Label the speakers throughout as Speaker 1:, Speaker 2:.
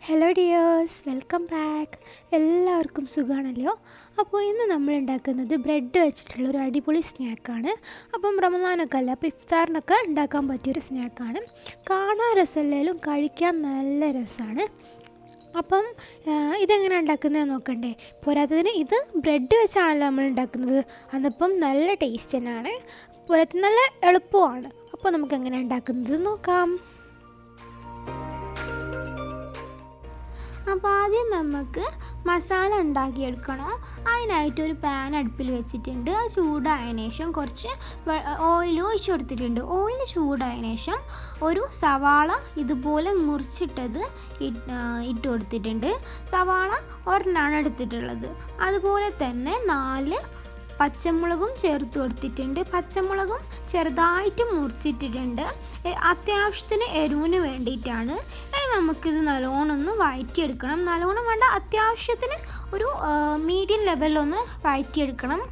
Speaker 1: Hello dears, welcome back. എല്ലാവർക്കും സുഖമാണല്ലോ. അപ്പോൾ ഇന്ന് നമ്മൾ ഉണ്ടാക്കുന്നത് ബ്രെഡ് വെച്ചിട്ടുള്ള ഒരു അടിപൊളി സ്നാക്കാണ്. അപ്പം റമദാനൊക്കെ അല്ല, അപ്പോൾ ഇഫ്താറിനൊക്കെ ഉണ്ടാക്കാൻ പറ്റിയൊരു സ്നാക്കാണ്. കാണാൻ രസമല്ലേലും കഴിക്കാൻ നല്ല രസമാണ്. അപ്പം ഇതെങ്ങനെ ഉണ്ടാക്കുന്നതെന്ന് നോക്കണ്ടേ? പോരാത്തതിന് ഇത് ബ്രെഡ് വെച്ചാണല്ലോ നമ്മൾ ഉണ്ടാക്കുന്നത്. അതിപ്പം നല്ല ടേസ്റ്റ് തന്നെയാണ്, പോരാത്തതിന് നല്ല എളുപ്പമാണ്. അപ്പോൾ നമുക്ക് എങ്ങനെ ഉണ്ടാക്കുന്നത് നോക്കാം. അപ്പോൾ ആദ്യം നമുക്ക് മസാല ഉണ്ടാക്കിയെടുക്കണം. അതിനായിട്ടൊരു പാൻ അടുപ്പിൽ വെച്ചിട്ടുണ്ട്. ചൂടായതിനു ശേഷം കുറച്ച് ഓയിൽ ഒഴിച്ച് കൊടുത്തിട്ടുണ്ട്. ഓയിൽ ചൂടായതിനു ശേഷം ഒരു സവാള ഇതുപോലെ മുറിച്ചിട്ടത് ഇട്ട് കൊടുത്തിട്ടുണ്ട്. സവാള ഒരെണ്ണമാണ് എടുത്തിട്ടുള്ളത്. അതുപോലെ തന്നെ 4 പച്ചമുളകും ചേർത്ത് കൊടുത്തിട്ടുണ്ട്. പച്ചമുളകും ചെറുതായിട്ട് മുറിച്ചിട്ടിട്ടുണ്ട്, അത്യാവശ്യത്തിന് എരിവിന് വേണ്ടിയിട്ടാണ്. ഇനി നമുക്കിത് നല്ലോണം ഒന്ന് വഴറ്റിയെടുക്കണം. നല്ലോണം വേണ്ട, അത്യാവശ്യത്തിന് ഒരു മീഡിയം ലെവലിലൊന്ന് വഴറ്റിയെടുക്കണം.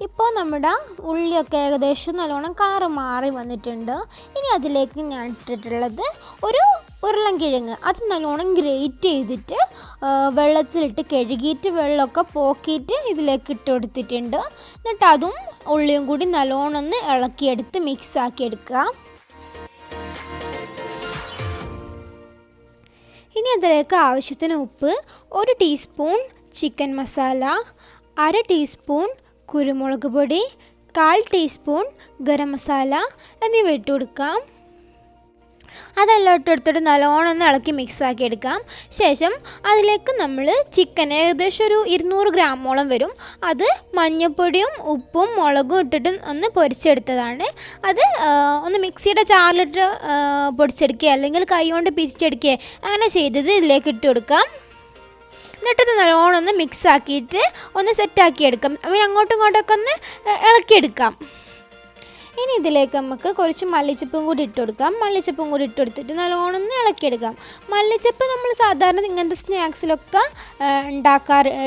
Speaker 1: ഇപ്പോൾ നമ്മുടെ ഉള്ളിയൊക്കെ ഏകദേശം നല്ലോണം കളറ് മാറി വന്നിട്ടുണ്ട്. ഇനി അതിലേക്ക് ഞാൻ ഇട്ടിട്ടുള്ളത് ഒരു ഉരുളൻകിഴങ്ങ്. അത് നല്ലോണം ഗ്രേറ്റ് ചെയ്തിട്ട് വെള്ളത്തിലിട്ട് കഴുകിയിട്ട് വെള്ളമൊക്കെ പോക്കിയിട്ട് ഇതിലേക്ക് ഇട്ട് കൊടുത്തിട്ടുണ്ട്. എന്നിട്ട് അതും ഉള്ളിയും കൂടി നല്ലോണം ഒന്ന് ഇളക്കിയെടുത്ത് മിക്സാക്കി എടുക്കുക. ഇനി അതിലേക്ക് ആവശ്യത്തിന് ഉപ്പ്, 1 ടീസ്പൂൺ ചിക്കൻ മസാല, 1/2 ടീസ്പൂൺ കുരുമുളക് പൊടി, 1/4 ടീസ്പൂൺ ഗരം മസാല എന്നിവ ഇട്ട് കൊടുക്കാം. അതെല്ലാം ഇട്ടെടുത്തിട്ട് നല്ലോണം ഒന്ന് ഇളക്കി മിക്സാക്കി എടുക്കാം. ശേഷം അതിലേക്ക് നമ്മൾ ചിക്കൻ ഏകദേശം ഒരു 200 ഗ്രാമോളം വരും. അത് മഞ്ഞൾപ്പൊടിയും ഉപ്പും മുളകും ഇട്ടിട്ട് ഒന്ന് പൊരിച്ചെടുത്തതാണ്. അത് ഒന്ന് മിക്സിയുടെ ജാറിലിട്ട് പൊടിച്ചെടുക്കുക, അല്ലെങ്കിൽ കൈ കൊണ്ട് പിച്ചിച്ചെടുക്കുക, അങ്ങനെ ചെയ്തത് ഇതിലേക്ക് ഇട്ട് കൊടുക്കാം. എന്നിട്ടത് നല്ലോണം ഒന്ന് മിക്സാക്കിയിട്ട് ഒന്ന് സെറ്റാക്കി എടുക്കാം. അങ്ങനെ അങ്ങോട്ടും ഇങ്ങോട്ടൊക്കെ ഒന്ന് ഇളക്കിയെടുക്കാം. ഇനി ഇതിലേക്ക് നമുക്ക് കുറച്ച് മല്ലിച്ചപ്പും കൂടി ഇട്ട് കൊടുക്കാം. മല്ലിച്ചപ്പും കൂടി ഇട്ട് കൊടുത്തിട്ട് നല്ലോണം ഒന്ന് ഇളക്കിയെടുക്കാം. മല്ലിച്ചപ്പ് നമ്മൾ സാധാരണ ഇങ്ങനത്തെ സ്നാക്സിലൊക്കെ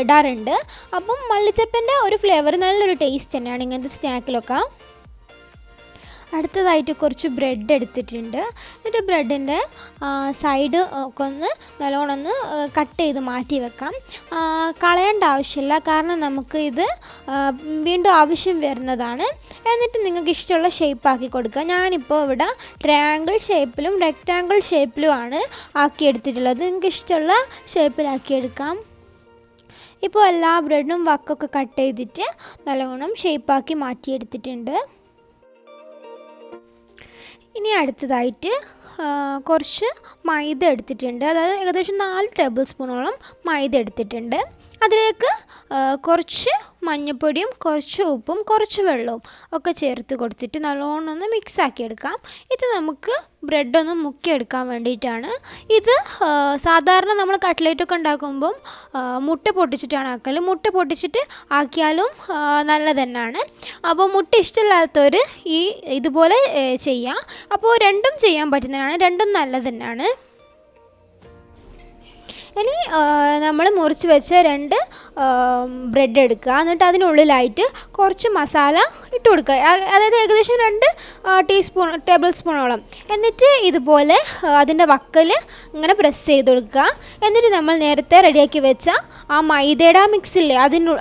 Speaker 1: ഇടാറുണ്ട്. അപ്പം മല്ലിച്ചപ്പിൻ്റെ ഒരു ഫ്ലേവർ നല്ലൊരു ടേസ്റ്റ് തന്നെയാണ് ഇങ്ങനത്തെ സ്നാക്കിലൊക്കെ. അടുത്തതായിട്ട് കുറച്ച് ബ്രെഡ് എടുത്തിട്ടുണ്ട്. എന്നിട്ട് ബ്രെഡിൻ്റെ സൈഡ് ഒക്കെ ഒന്ന് നല്ലോണം ഒന്ന് കട്ട് ചെയ്ത് മാറ്റി വെക്കാം. കളയേണ്ട ആവശ്യമില്ല, കാരണം നമുക്ക് ഇത് വീണ്ടും ആവശ്യം വരുന്നതാണ്. എന്നിട്ട് നിങ്ങൾക്ക് ഇഷ്ടമുള്ള ഷേപ്പാക്കി കൊടുക്കുക. ഞാനിപ്പോൾ ഇവിടെ ട്രയാങ്കിൾ ഷേപ്പിലും റെക്റ്റാങ്കിൾ ഷേപ്പിലുമാണ് ആക്കിയെടുത്തിട്ടുള്ളത്. നിങ്ങൾക്ക് ഇഷ്ടമുള്ള ഷേപ്പിലാക്കിയെടുക്കാം. ഇപ്പോൾ എല്ലാ ബ്രെഡും വക്കൊക്കെ കട്ട് ചെയ്തിട്ട് നല്ലോണം ഷേപ്പാക്കി മാറ്റിയെടുത്തിട്ടുണ്ട്. ഇനി അടുത്തതായിട്ട് കുറച്ച് മൈദ എടുത്തിട്ടുണ്ട്. അതായത് ഏകദേശം 4 ടേബിൾ സ്പൂണോളം മൈദ എടുത്തിട്ടുണ്ട്. അതിലേക്ക് കുറച്ച് മഞ്ഞൾപ്പൊടിയും കുറച്ച് ഉപ്പും കുറച്ച് വെള്ളവും ഒക്കെ ചേർത്ത് കൊടുത്തിട്ട് നല്ലോണം ഒന്ന് മിക്സാക്കി എടുക്കാം. ഇത് നമുക്ക് ബ്രെഡൊന്ന് മുക്കിയെടുക്കാൻ വേണ്ടിയിട്ടാണ്. ഇത് സാധാരണ നമ്മൾ കട്ട്ലേറ്റൊക്കെ ഉണ്ടാക്കുമ്പം മുട്ട പൊട്ടിച്ചിട്ടാണ് ആക്കൽ. മുട്ട പൊട്ടിച്ചിട്ട് ആക്കിയാലും നല്ലത് തന്നെയാണ്. അപ്പോൾ മുട്ട ഇഷ്ടമില്ലാത്തവർ ഇതുപോലെ ചെയ്യാം. അപ്പോൾ രണ്ടും ചെയ്യാൻ പറ്റുന്നതാണ്, രണ്ടും നല്ലത് തന്നെയാണ്. ഇനി നമ്മൾ മുറിച്ച് വെച്ച 2 ബ്രെഡ് എടുക്കുക. എന്നിട്ട് അതിനുള്ളിലായിട്ട് കുറച്ച് മസാല ഇട്ട് കൊടുക്കുക. അതായത് ഏകദേശം 2 ടേബിൾ സ്പൂണോളം. എന്നിട്ട് ഇതുപോലെ അതിൻ്റെ വക്കൽ ഇങ്ങനെ പ്രസ് ചെയ്ത് കൊടുക്കുക. എന്നിട്ട് നമ്മൾ നേരത്തെ റെഡിയാക്കി വെച്ച ആ മൈദയുടെ മിക്സില്ലേ,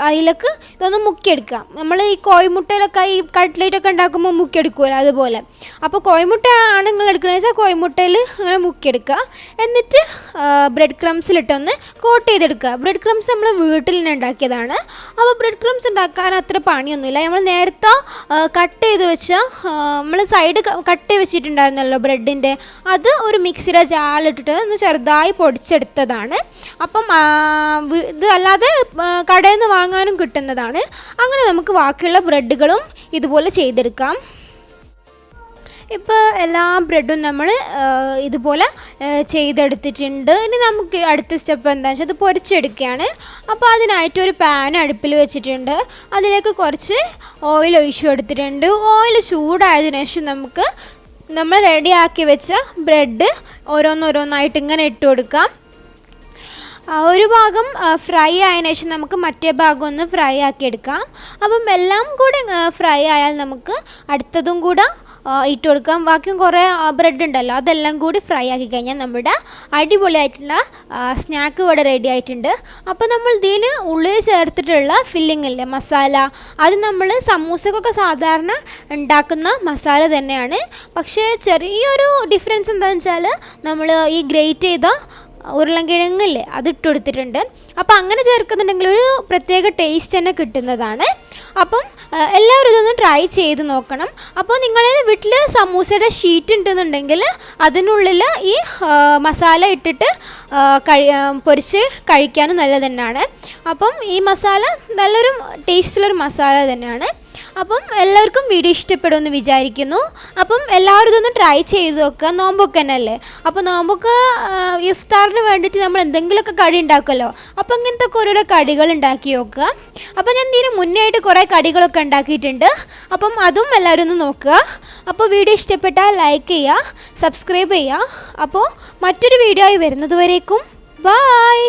Speaker 1: അതിലേക്ക് ഇതൊന്ന് മുക്കിയെടുക്കുക. നമ്മൾ ഈ കോഴിമുട്ടയിലൊക്കെ ഈ കട്ട്ലേറ്റൊക്കെ ഉണ്ടാക്കുമ്പോൾ മുക്കിയെടുക്കുമല്ലോ, അതുപോലെ. അപ്പോൾ കോഴിമുട്ട ആണ് നിങ്ങൾ എടുക്കണമെന്ന് വെച്ചാൽ കോഴിമുട്ടയിൽ അങ്ങനെ മുക്കിയെടുക്കുക. എന്നിട്ട് ബ്രെഡ് ക്രംസിലിട്ടൊന്ന് കോട്ട് ചെയ്തെടുക്കുക. ബ്രെഡ് ക്രംസ് നമ്മൾ വീട്ടിൽ തന്നെ ഉണ്ടാക്കിയതാണ്. അപ്പോൾ ബ്രെഡ് ക്രംസ് ഉണ്ടാക്കാൻ അത്ര പണിയൊന്നുമില്ല. നമ്മൾ നേരത്തെ കട്ട് ചെയ്ത് വെച്ച നമ്മൾ സൈഡ് കട്ട് ചെയ്ത് വെച്ചിട്ടുണ്ടായിരുന്നല്ലോ ബ്രെഡിൻ്റെ, അത് ഒരു മിക്സിയുടെ ജാറിലിട്ടിട്ട് ഒന്ന് ചെറുതായി പൊടിച്ചെടുത്തതാണ്. അപ്പം ഇത് അല്ലാതെ കടയിൽ നിന്ന് വാങ്ങാനും കിട്ടുന്നതാണ്. അങ്ങനെ നമുക്ക് ബാക്കിയുള്ള ബ്രെഡുകളും ഇതുപോലെ ചെയ്തെടുക്കാം. ഇപ്പോൾ എല്ലാ ബ്രെഡും നമ്മൾ ഇതുപോലെ ചെയ്തെടുത്തിട്ടുണ്ട്. ഇനി നമുക്ക് അടുത്ത സ്റ്റെപ്പ് എന്താണെന്ന് വെച്ചാൽ അത് പൊരിച്ചെടുക്കുകയാണ്. അപ്പോൾ അതിനായിട്ടൊരു പാൻ അടുപ്പിൽ വെച്ചിട്ടുണ്ട്. അതിലേക്ക് കുറച്ച് ഓയിൽ ഒഴിച്ചു കൊടുത്തിട്ടുണ്ട്. ഓയിൽ ചൂടായതിനു ശേഷം നമ്മൾ റെഡിയാക്കി വെച്ച ബ്രെഡ് ഓരോന്നോരോന്നായിട്ട് ഇങ്ങനെ ഇട്ട് കൊടുക്കാം. ഒരു ഭാഗം ഫ്രൈ ആയതിനു ശേഷം നമുക്ക് മറ്റേ ഭാഗം ഒന്ന് ഫ്രൈ ആക്കി എടുക്കാം. അപ്പം എല്ലാം കൂടെ ഫ്രൈ ആയാൽ നമുക്ക് അടുത്തതും കൂടെ ഇട്ട് കൊടുക്കാം. ബാക്കിയും കുറേ ബ്രെഡ് ഉണ്ടല്ലോ, അതെല്ലാം കൂടി ഫ്രൈ ആക്കി കഴിഞ്ഞാൽ നമ്മുടെ അടിപൊളിയായിട്ടുള്ള സ്നാക്ക് ഇവിടെ റെഡി ആയിട്ടുണ്ട്. അപ്പോൾ നമ്മൾ ഇതിന് ഉള്ളിൽ ചേർത്തിട്ടുള്ള ഫില്ലിംഗ് ഇല്ലേ, മസാല, അത് നമ്മൾ സമൂസക്കൊക്കെ സാധാരണ ഉണ്ടാക്കുന്ന മസാല തന്നെയാണ്. പക്ഷേ ചെറിയൊരു ഡിഫറൻസ് എന്താണെന്ന് വെച്ചാൽ നമ്മൾ ഈ ഗ്രേറ്റ് ചെയ്ത ഉരുളൻകിഴങ്ങില്ലേ അതിട്ട് കൊടുത്തിട്ടുണ്ട്. അപ്പോൾ അങ്ങനെ ചേർക്കുന്നുണ്ടെങ്കിൽ ഒരു പ്രത്യേക ടേസ്റ്റ് തന്നെ കിട്ടുന്നതാണ്. അപ്പം എല്ലാവരും ഇതൊന്ന് ട്രൈ ചെയ്ത് നോക്കണം. അപ്പോൾ നിങ്ങളിൽ വീട്ടിൽ സമൂസയുടെ ഷീറ്റ് ഉണ്ടെന്നുണ്ടെങ്കിൽ അതിനുള്ളിൽ ഈ മസാല ഇട്ടിട്ട് പൊരിച്ച് കഴിക്കാനും നല്ലത് തന്നെയാണ്. അപ്പം ഈ മസാല നല്ലൊരു ടേസ്റ്റുള്ളൊരു മസാല തന്നെയാണ്. അപ്പം എല്ലാവർക്കും വീഡിയോ ഇഷ്ടപ്പെടുമെന്ന് വിചാരിക്കുന്നു. അപ്പം എല്ലാവരും ഇതൊന്ന് ട്രൈ ചെയ്ത് നോക്കുക. നോമ്പൊക്കെ തന്നെ അല്ലേ, അപ്പോൾ നോമ്പൊക്കെ ഇഫ്താറിന് വേണ്ടിയിട്ട് നമ്മൾ എന്തെങ്കിലുമൊക്കെ കടി ഉണ്ടാക്കുമല്ലോ, അപ്പോൾ ഇങ്ങനത്തെ ഓരോരോ കടികൾ ഉണ്ടാക്കി നോക്കുക. അപ്പോൾ ഞാൻ ഇതിന് മുന്നേ ആയിട്ട് കുറേ കടികളൊക്കെ ഉണ്ടാക്കിയിട്ടുണ്ട്. അപ്പം അതും എല്ലാവരും ഒന്ന് നോക്കുക. അപ്പോൾ വീഡിയോ ഇഷ്ടപ്പെട്ടാൽ ലൈക്ക് ചെയ്യുക, സബ്സ്ക്രൈബ് ചെയ്യുക. അപ്പോൾ മറ്റൊരു വീഡിയോ ആയി വരുന്നത് വരേക്കും ബായ്.